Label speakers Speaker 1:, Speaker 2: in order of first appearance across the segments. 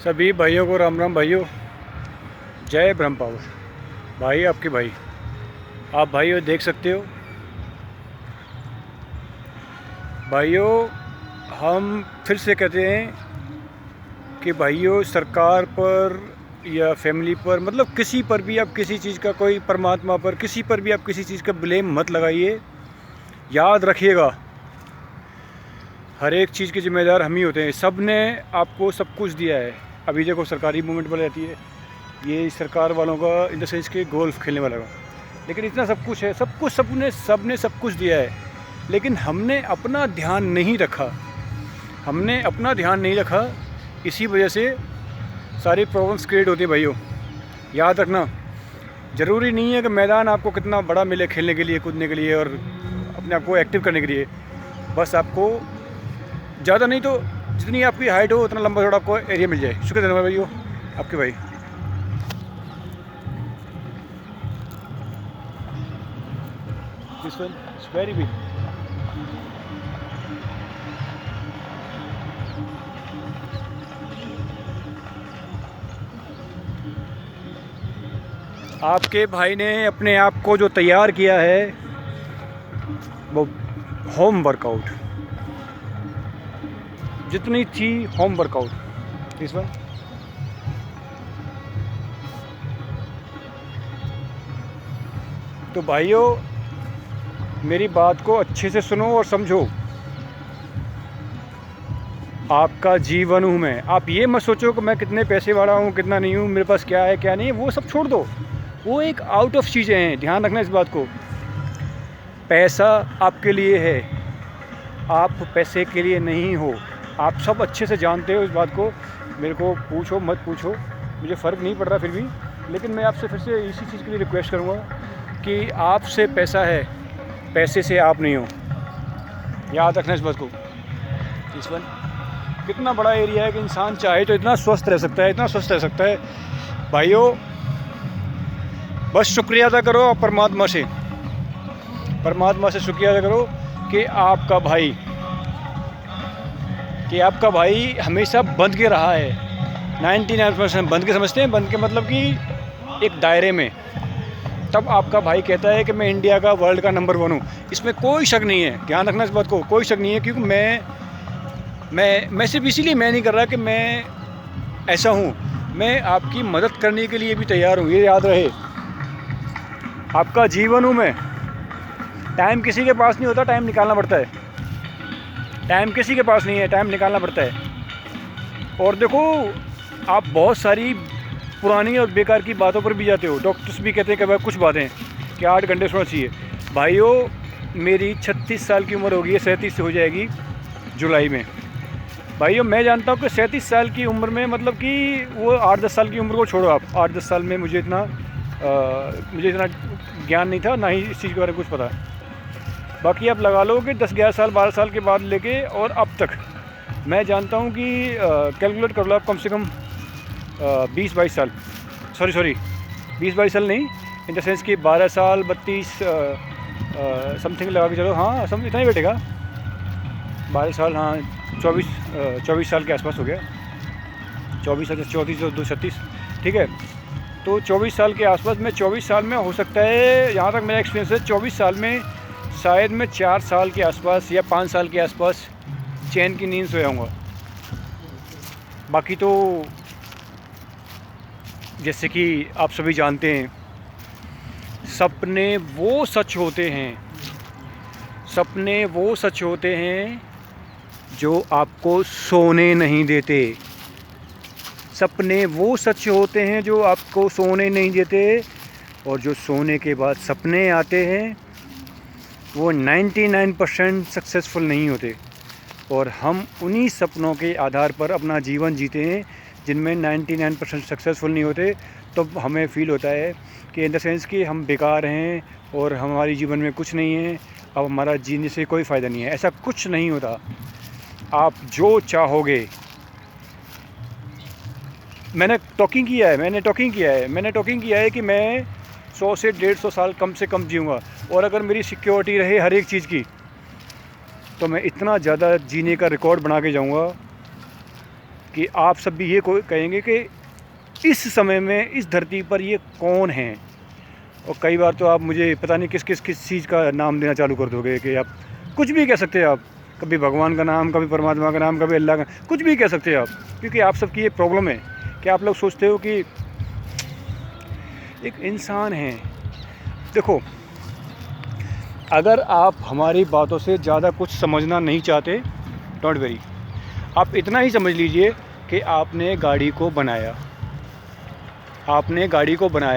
Speaker 1: सभी भाइयों को राम राम भाइयों। जय ब्रह्म पावर। भाई आपके भाई, आप भाइयों देख सकते हो भाइयों, हम फिर से कहते हैं कि भाइयों सरकार पर या फैमिली पर, मतलब किसी पर भी आप किसी चीज़ का, कोई परमात्मा पर, किसी पर भी आप किसी चीज़ का ब्लेम मत लगाइए। याद रखिएगा हर एक चीज़ के ज़िम्मेदार हम ही होते हैं। सब ने आपको सब कुछ दिया है। अभी देखो सरकारी मूवमेंट वाली जाती है, ये सरकार वालों का इन द सेंस के गोल्फ खेलने वाला का, लेकिन इतना सब कुछ है, सब कुछ सबने सब कुछ दिया है, लेकिन हमने अपना ध्यान नहीं रखा। हमने अपना ध्यान नहीं रखा, इसी वजह से सारी प्रॉब्लम्स क्रिएट होती है। भाइयों याद रखना, ज़रूरी नहीं है कि मैदान आपको कितना बड़ा मिले खेलने के लिए, कूदने के लिए और अपने आप को एक्टिव करने के लिए। बस आपको ज़्यादा नहीं तो जितनी आपकी हाइट हो उतना लंबा थोड़ा आपको एरिया मिल जाए। शुक्रिया धन्यवाद भाइयों, आपके भाई। This one is very big. आपके भाई ने अपने आप को जो तैयार किया है वो होम वर्कआउट, जितनी थी होम वर्कआउट। इस वन तो भाइयों मेरी बात को अच्छे से सुनो और समझो। आपका जीवन हूँ मैं। आप ये मत सोचो कि मैं कितने पैसे वाला हूँ, कितना नहीं हूँ, मेरे पास क्या है क्या नहीं है, वो सब छोड़ दो। वो एक आउट ऑफ चीज़ें हैं, ध्यान रखना इस बात को। पैसा आपके लिए है, आप पैसे के लिए नहीं हो। आप सब अच्छे से जानते हो इस बात को। मेरे को पूछो मत पूछो, मुझे फ़र्क नहीं पड़ रहा फिर भी, लेकिन मैं आपसे फिर से इसी चीज़ के लिए रिक्वेस्ट करूँगा कि आपसे पैसा है, पैसे से आप नहीं हो। याद रखना इस बात को। इस वन कितना बड़ा एरिया है कि इंसान चाहे तो इतना स्वस्थ रह सकता है, इतना स्वस्थ रह सकता है। भाइयों बस शुक्रिया अदा करो परमात्मा से, परमात्मा से शुक्रिया अदा करो कि आपका भाई हमेशा बंध के रहा है। 99% बंध के समझते हैं, बंध के मतलब कि एक दायरे में। तब आपका भाई कहता है कि मैं इंडिया का, वर्ल्ड का नंबर 1 हूँ। इसमें कोई शक नहीं है, ध्यान रखना इस बात को, कोई शक नहीं है। क्योंकि मैं सिर्फ इसीलिए मैं नहीं कर रहा कि मैं ऐसा हूँ, मैं आपकी मदद करने के लिए भी तैयार हूँ, ये याद रहे। आपका जीवन हूँ मैं। टाइम किसी के पास नहीं होता, टाइम निकालना पड़ता है। टाइम किसी के पास नहीं है, टाइम निकालना पड़ता है। और देखो आप बहुत सारी पुरानी और बेकार की बातों पर भी जाते हो। डॉक्टर्स भी कहते हैं कि भाई कुछ बातें कि 8 घंटे सोना चाहिए। भाइयों मेरी 36 साल की उम्र होगी, 37 हो जाएगी जुलाई में। भाइयों मैं जानता हूँ कि 37 साल की उम्र में, मतलब कि वो 8-10 साल की उम्र को छोड़ो आप, 8-10 साल में मुझे इतना ज्ञान नहीं था, ना ही इस चीज़ के बारे में कुछ पता। बाकी आप लगा लो कि 10-11 साल 12 साल के बाद लेके और अब तक मैं जानता हूँ कि कैलकुलेट कर लो आप, कम से कम 20-22 साल, सॉरी 20-22 साल नहीं, इन द सेंस कि 12 साल 32 समथिंग लगा के चलो। हाँ सब इतना ही बैठेगा, 12 साल, हाँ 24 साल के आसपास हो गया। 24 साल 34 2 36, ठीक है। तो 24 साल के आसपास, मैं 24 साल में हो सकता है, यहाँ तक मेरा एक्सपीरियंस है, 24 साल में शायद मैं 4 साल के आसपास या 5 साल के आसपास चैन की नींद सोया हूँगा। बाकी तो जैसे कि आप सभी जानते हैं, सपने वो सच होते हैं, सपने वो सच होते हैं जो आपको सोने नहीं देते। सपने वो सच होते हैं जो आपको सोने नहीं देते, और जो सोने के बाद सपने आते हैं वो 99% सक्सेसफुल नहीं होते। और हम उन्हीं सपनों के आधार पर अपना जीवन जीते हैं जिनमें 99% सक्सेसफुल नहीं होते। तो हमें फ़ील होता है कि इन द सेंस कि हम बेकार हैं और हमारे जीवन में कुछ नहीं है, अब हमारा जीने से कोई फ़ायदा नहीं है। ऐसा कुछ नहीं होता। आप जो चाहोगे, मैंने टॉकिंग किया है कि मैं 100 से 150 साल कम से कम जीऊँगा, और अगर मेरी सिक्योरिटी रहे हर एक चीज़ की, तो मैं इतना ज़्यादा जीने का रिकॉर्ड बना के जाऊँगा कि आप सब भी ये कहेंगे कि इस समय में इस धरती पर ये कौन हैं। और कई बार तो आप मुझे पता नहीं किस चीज़ का नाम देना चालू कर दोगे कि आप कुछ भी कह सकते हैं। आप कभी भगवान का नाम, कभी परमात्मा का नाम, कभी अल्लाह का, कुछ भी कह सकते हैं आप, क्योंकि आप सबकी ये प्रॉब्लम है कि आप लोग सोचते हो कि एक इंसान है। देखो, अगर आप हमारी बातों से ज़्यादा कुछ समझना नहीं चाहते, डोंट वरी, आप इतना ही समझ लीजिए कि आपने गाड़ी को बनाया,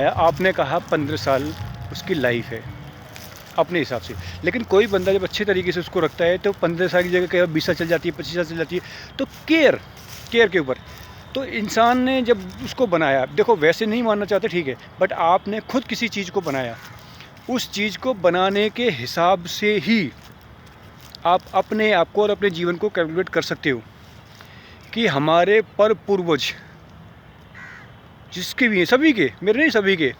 Speaker 1: आपने कहा 15 साल उसकी लाइफ है अपने हिसाब से, लेकिन कोई बंदा जब अच्छे तरीके से उसको रखता है तो 15 साल की जगह कई 20 साल चल जाती है, 25 साल चल जाती है। तो केयर के ऊपर तो इंसान ने जब उसको बनाया, देखो वैसे नहीं मानना चाहते ठीक है, बट आपने खुद किसी चीज़ को बनाया, उस चीज़ को बनाने के हिसाब से ही आप अपने आप को और अपने जीवन को कैलकुलेट कर सकते हो कि हमारे पर पूर्वज जिसके भी हैं, सभी के, मेरे नहीं, सभी के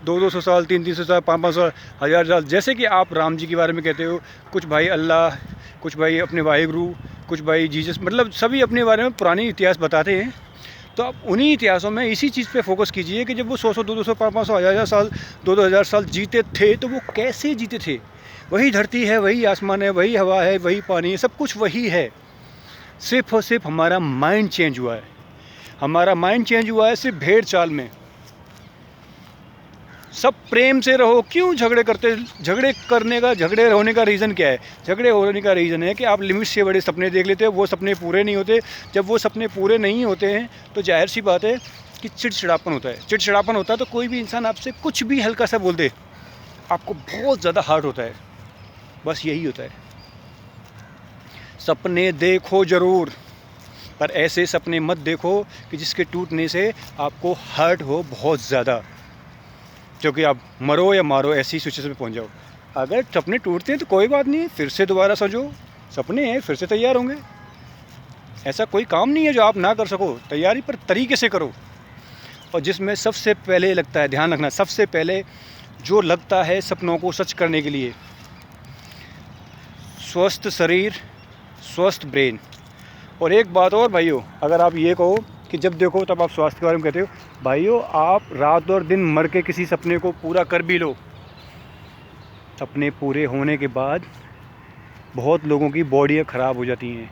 Speaker 1: 200 साल, 300 साल, 500 साल, 1000 साल, जैसे कि आप राम जी के बारे में कहते हो, कुछ भाई अल्लाह, कुछ भाई अपने वाहिगुरु, कुछ भाई जीसस, मतलब सभी अपने बारे में पुरानी इतिहास बताते हैं। तो आप उन्हीं इतिहासों में इसी चीज़ पे फोकस कीजिए कि जब वो 100 200 500 1000 साल, 2000 साल जीते थे तो वो कैसे जीते थे। वही धरती है, वही आसमान है, वही हवा है, वही पानी है, सब कुछ वही है। सिर्फ और सिर्फ हमारा माइंड चेंज हुआ है। हमारा माइंड चेंज हुआ है सिर्फ भेड़ चाल में। सब प्रेम से रहो, क्यों झगड़े करते? झगड़े होने का रीज़न क्या है? झगड़े होने का रीज़न है कि आप लिमिट से बड़े सपने देख लेते हो, वो सपने पूरे नहीं होते। जब वो सपने पूरे नहीं होते हैं तो जाहिर सी बात है कि चिड़चिड़ापन होता है। चिड़चिड़ापन होता है तो कोई भी इंसान आपसे कुछ भी हल्का सा बोल दे, आपको बहुत ज़्यादा हर्ट होता है। बस यही होता है। सपने देखो ज़रूर, पर ऐसे सपने मत देखो कि जिसके टूटने से आपको हर्ट हो बहुत ज़्यादा, क्योंकि आप मरो या मारो ऐसी सिचुएशन में पहुंच जाओ। अगर सपने टूटते हैं तो कोई बात नहीं, फिर से दोबारा सजो, सपने हैं, फिर से तैयार होंगे। ऐसा कोई काम नहीं है जो आप ना कर सको, तैयारी पर तरीके से करो। और जिसमें सबसे पहले लगता है, ध्यान रखना, सबसे पहले जो लगता है सपनों को सच करने के लिए, स्वस्थ शरीर, स्वस्थ ब्रेन। और एक बात और भाइयों, अगर आप ये कहो कि जब देखो तब आप स्वास्थ्य के बारे में कहते हो, भाइयों आप रात और दिन मर के किसी सपने को पूरा कर भी लो, सपने पूरे होने के बाद बहुत लोगों की बॉडियाँ ख़राब हो जाती हैं।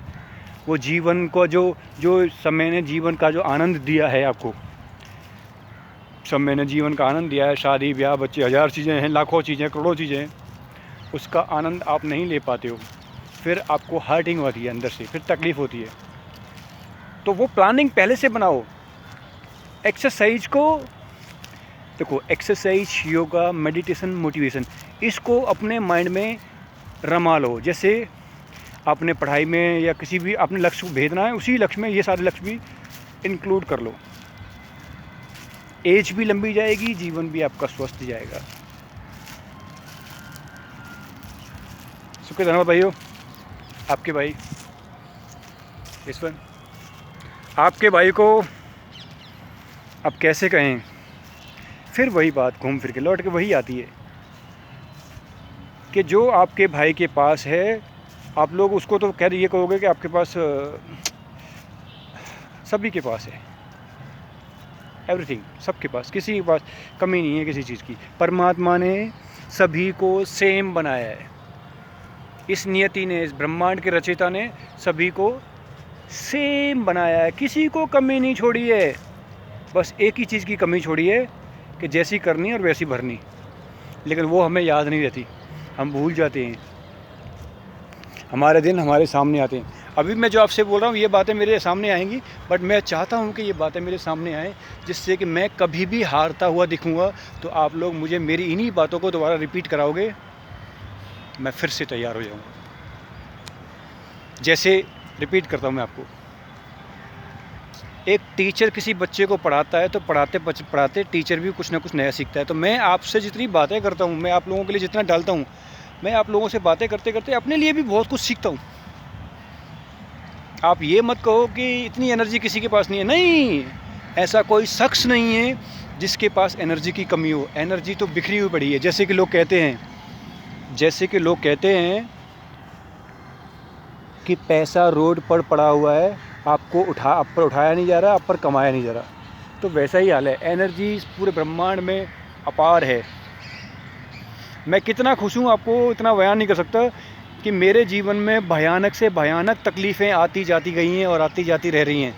Speaker 1: वो जीवन को जो समय ने जीवन का जो आनंद दिया है आपको, समय ने जीवन का आनंद दिया है, शादी ब्याह बच्चे, 1000 चीज़ें हैं, लाखों चीज़ें, करोड़ों चीज़ें हैं, उसका आनंद आप नहीं ले पाते हो। फिर आपको हर्टिंग होती है अंदर से, फिर तकलीफ़ होती है। तो वो प्लानिंग पहले से बनाओ। एक्सरसाइज को देखो, एक्सरसाइज, योगा, मेडिटेशन, मोटिवेशन, इसको अपने माइंड में रमा लो। जैसे आपने पढ़ाई में या किसी भी अपने लक्ष्य को भेजना है, उसी लक्ष्य में ये सारे लक्ष्य भी इंक्लूड कर लो। एज भी लंबी जाएगी, जीवन भी आपका स्वस्थ जाएगा। शुक्रिया, धन्यवाद भाइयों। आपके भाई ईश्वर, आपके भाई को अब कैसे कहें, फिर वही बात घूम फिर के लौट के वही आती है कि जो आपके भाई के पास है, आप लोग उसको तो कह ये कहोगे कि आपके पास, सभी के पास है एवरीथिंग, सबके पास, किसी के पास कमी नहीं है किसी चीज़ की। परमात्मा ने सभी को सेम बनाया है। इस नियति ने, इस ब्रह्मांड के रचयिता ने सभी को सेम बनाया है, किसी को कमी नहीं छोड़ी है। बस एक ही चीज़ की कमी छोड़ी है कि जैसी करनी और वैसी भरनी, लेकिन वो हमें याद नहीं रहती, हम भूल जाते हैं। हमारे दिन हमारे सामने आते हैं। अभी मैं जो आपसे बोल रहा हूँ ये बातें मेरे सामने आएंगी, बट मैं चाहता हूँ कि ये बातें मेरे सामने आएँ, जिससे कि मैं कभी भी हारता हुआ दिखूँगा तो आप लोग मुझे मेरी इन्हीं बातों को दोबारा रिपीट कराओगे, मैं फिर से तैयार हो जाऊँगा। जैसे रिपीट करता हूँ मैं आपको, एक टीचर किसी बच्चे को पढ़ाता है तो पढ़ाते टीचर भी कुछ ना कुछ नया सीखता है। तो मैं आपसे जितनी बातें करता हूँ, मैं आप लोगों के लिए जितना डालता हूँ, मैं आप लोगों से बातें करते करते अपने लिए भी बहुत कुछ सीखता हूँ। आप ये मत कहो कि इतनी एनर्जी किसी के पास नहीं है। नहीं, ऐसा कोई शख्स नहीं है जिसके पास एनर्जी की कमी हो। एनर्जी तो बिखरी हुई पड़ी है। जैसे कि लोग कहते हैं कि पैसा रोड पर पड़ा हुआ है आपको आप पर उठाया नहीं जा रहा, आप पर कमाया नहीं जा रहा। तो वैसा ही हाल है, एनर्जी इस पूरे ब्रह्मांड में अपार है। मैं कितना खुश हूँ आपको इतना बयान नहीं कर सकता कि मेरे जीवन में भयानक से भयानक तकलीफ़ें आती जाती गई हैं और आती जाती रह रही हैं।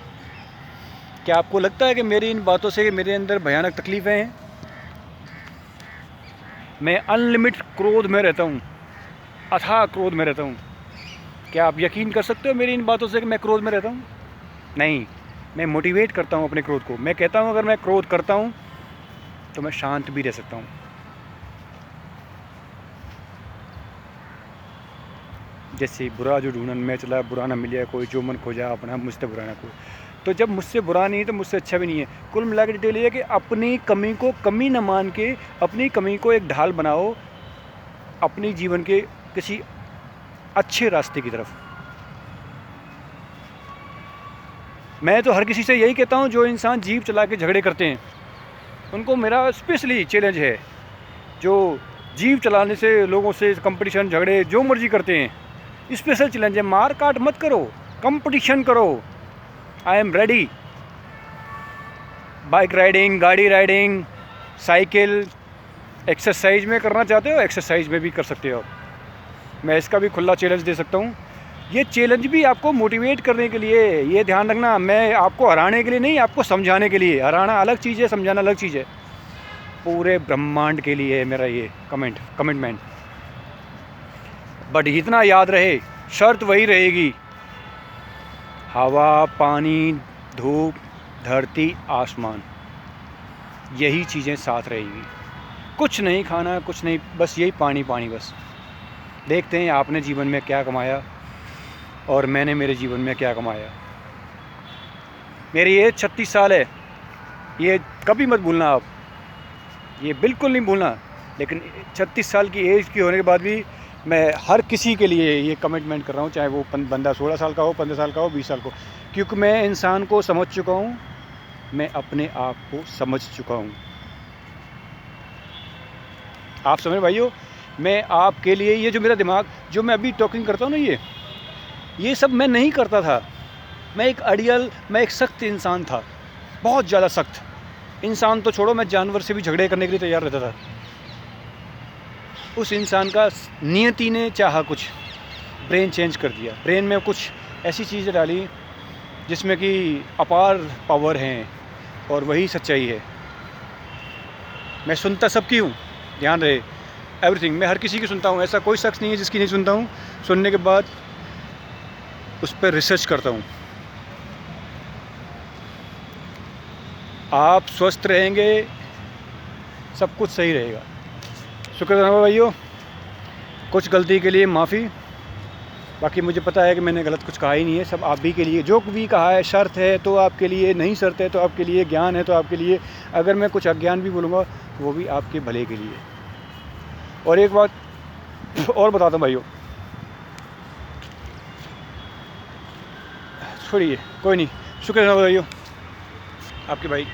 Speaker 1: क्या आपको लगता है कि मेरी इन बातों से मेरे अंदर भयानक तकलीफ़ें हैं? मैं अनलिमिटेड क्रोध में रहता हूँ, अथाह क्रोध में रहता हूँ। क्या आप यकीन कर सकते हो मेरी इन बातों से कि मैं क्रोध में रहता हूँ? नहीं, मैं मोटिवेट करता हूँ अपने क्रोध को। मैं कहता हूँ अगर मैं क्रोध करता हूँ तो मैं शांत भी रह सकता हूँ। जैसे बुरा जो ढूंढन में चला, बुरा ना मिले कोई, जो मन खोजा अपना, मुझसे बुरा ना कोई। तो जब मुझसे बुरा नहीं है तो मुझसे अच्छा भी नहीं है। कुल मिला के डिटेल ये है कि अपनी कमी को कमी न मान के अपनी कमी को एक ढाल बनाओ अपनी जीवन के किसी अच्छे रास्ते की तरफ। मैं तो हर किसी से यही कहता हूँ जो इंसान जीप चला के झगड़े करते हैं उनको मेरा स्पेशली चैलेंज है। जो जीप चलाने से लोगों से कंपटीशन झगड़े जो मर्जी करते हैं, स्पेशल चैलेंज है। मार काट मत करो, कंपटीशन करो। I am ready. Bike riding, गाड़ी राइडिंग, साइकिल, एक्सरसाइज में करना चाहते हो एक्सरसाइज में भी कर सकते हो। मैं इसका भी खुला चैलेंज दे सकता हूँ। ये चैलेंज भी आपको मोटिवेट करने के लिए, ये ध्यान रखना, मैं आपको हराने के लिए नहीं, आपको समझाने के लिए। हराना अलग चीज़ है, समझाना अलग चीज़ है। पूरे ब्रह्मांड के लिए है मेरा ये कमिटमेंट। बट इतना याद रहे, शर्त वही रहेगी, हवा, पानी, धूप, धरती, आसमान, यही चीज़ें साथ रहेगी। कुछ नहीं खाना, कुछ नहीं, बस यही पानी पानी बस। देखते हैं आपने जीवन में क्या कमाया और मैंने मेरे जीवन में क्या कमाया। मेरी एज 36 साल है, ये कभी मत भूलना आप, ये बिल्कुल नहीं भूलना। लेकिन 36 साल की एज की होने के बाद भी मैं हर किसी के लिए ये कमिटमेंट कर रहा हूँ, चाहे वो बंदा 16 साल का हो, 15 साल का हो, 20 साल का हो, क्योंकि मैं इंसान को समझ चुका हूँ, मैं अपने आप को समझ चुका हूँ। आप समझ भाइयों, मैं आपके लिए ये जो मेरा दिमाग, जो मैं अभी टॉकिंग करता हूँ ना, ये सब मैं नहीं करता था। मैं एक सख्त इंसान था, बहुत ज़्यादा सख्त इंसान तो छोड़ो, मैं जानवर से भी झगड़े करने के लिए तैयार रहता था। उस इंसान का नियति ने चाहा कुछ, ब्रेन चेंज कर दिया। ब्रेन में कुछ ऐसी चीज़ें डाली जिसमें कि अपार पावर हैं और वही सच्चाई है। मैं सुनता सबकी हूँ, ध्यान रहे, एवरीथिंग। मैं हर किसी की सुनता हूँ, ऐसा कोई शख्स नहीं है जिसकी नहीं सुनता हूँ। सुनने के बाद उस पर रिसर्च करता हूँ। आप स्वस्थ रहेंगे, सब कुछ सही रहेगा। शुक्रिया भाइयों, कुछ गलती के लिए माफ़ी। बाकी मुझे पता है कि मैंने गलत कुछ कहा ही नहीं है, सब आप भी के लिए। जो भी कहा है शर्त है तो आपके लिए, नहीं शर्त है तो आपके लिए, ज्ञान है तो आपके लिए। अगर मैं कुछ अज्ञान भी बोलूँगा तो वो भी आपके भले के लिए। और एक बात और बताता हूँ भाइयों, छोड़िए कोई नहीं, शुक्रिया भाइयों, आपके भाई।